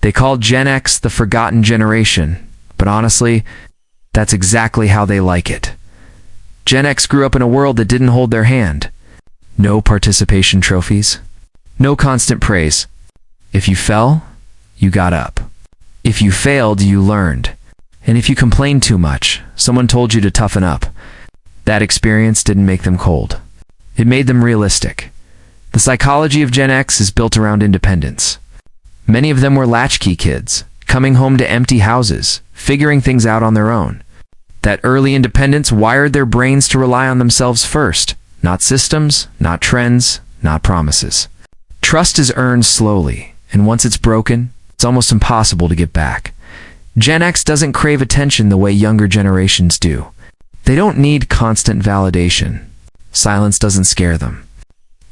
They called Gen X the forgotten generation, but honestly, that's exactly how they like it. Gen X grew up in a world that didn't hold their hand. No participation trophies. No constant praise. If you fell, you got up. If you failed, you learned. And if you complained too much, someone told you to toughen up. That experience didn't make them cold. It made them realistic. The psychology of Gen X is built around independence. Many of them were latchkey kids, coming home to empty houses, figuring things out on their own. That early independence wired their brains to rely on themselves first, not systems, not trends, not promises. Trust is earned slowly, and once it's broken, it's almost impossible to get back. Gen X doesn't crave attention the way younger generations do. They don't need constant validation. Silence doesn't scare them.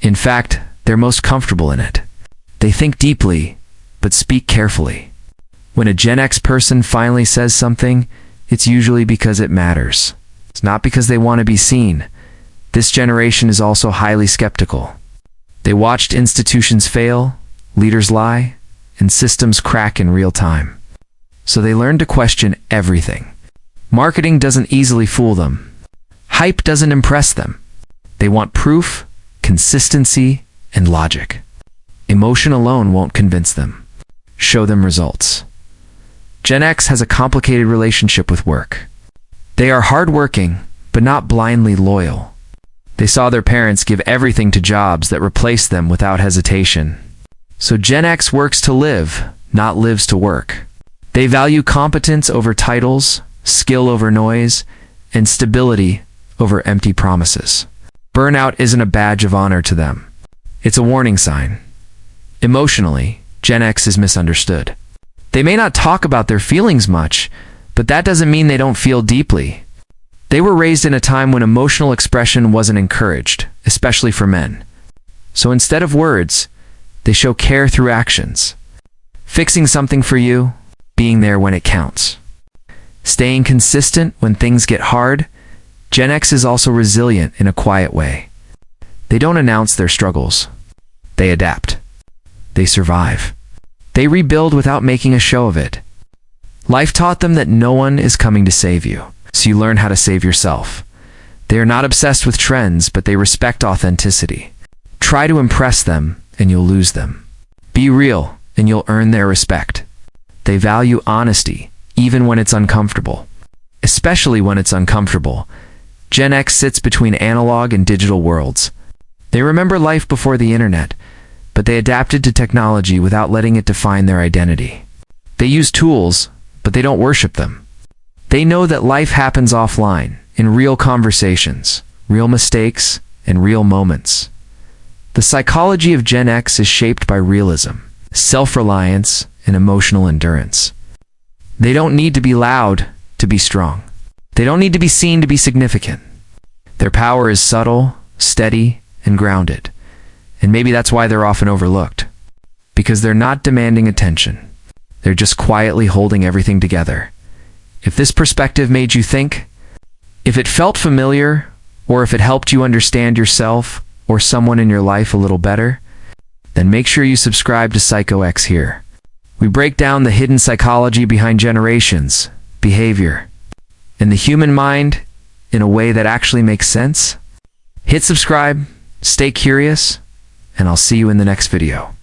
In fact, they're most comfortable in it. They think deeply, but speak carefully. When a Gen X person finally says something, it's usually because it matters. It's not because they want to be seen. This generation is also highly skeptical. They watched institutions fail, leaders lie, and systems crack in real time. So they learned to question everything. Marketing doesn't easily fool them. Hype doesn't impress them. They want proof, consistency, and logic. Emotion alone won't convince them. Show them results. Gen X has a complicated relationship with work. They are hardworking, but not blindly loyal. They saw their parents give everything to jobs that replaced them without hesitation. So Gen X works to live, not lives to work. They value competence over titles, skill over noise, and stability over empty promises. Burnout isn't a badge of honor to them. It's a warning sign. Emotionally, Gen X is misunderstood. They may not talk about their feelings much, but that doesn't mean they don't feel deeply. They were raised in a time when emotional expression wasn't encouraged, especially for men. So instead of words, they show care through actions. Fixing something for you, being there when it counts. Staying consistent when things get hard. Gen X is also resilient in a quiet way. They don't announce their struggles. They adapt. They survive. They rebuild without making a show of it. Life taught them that no one is coming to save you, so you learn how to save yourself. They are not obsessed with trends, but they respect authenticity. Try to impress them, and you'll lose them. Be real, and you'll earn their respect. They value honesty, even when it's uncomfortable. Especially when it's uncomfortable. Gen X sits between analog and digital worlds. They remember life before the internet, but they adapted to technology without letting it define their identity. They use tools, but they don't worship them. They know that life happens offline, in real conversations, real mistakes, and real moments. The psychology of Gen X is shaped by realism, self-reliance, and emotional endurance. They don't need to be loud to be strong. They don't need to be seen to be significant. Their power is subtle, steady, and grounded. And maybe that's why they're often overlooked. Because they're not demanding attention. They're just quietly holding everything together. If this perspective made you think, if it felt familiar, or if it helped you understand yourself or someone in your life a little better, then make sure you subscribe to Psycho X here. We break down the hidden psychology behind generations, behavior, and the human mind in a way that actually makes sense. Hit subscribe, stay curious, and I'll see you in the next video.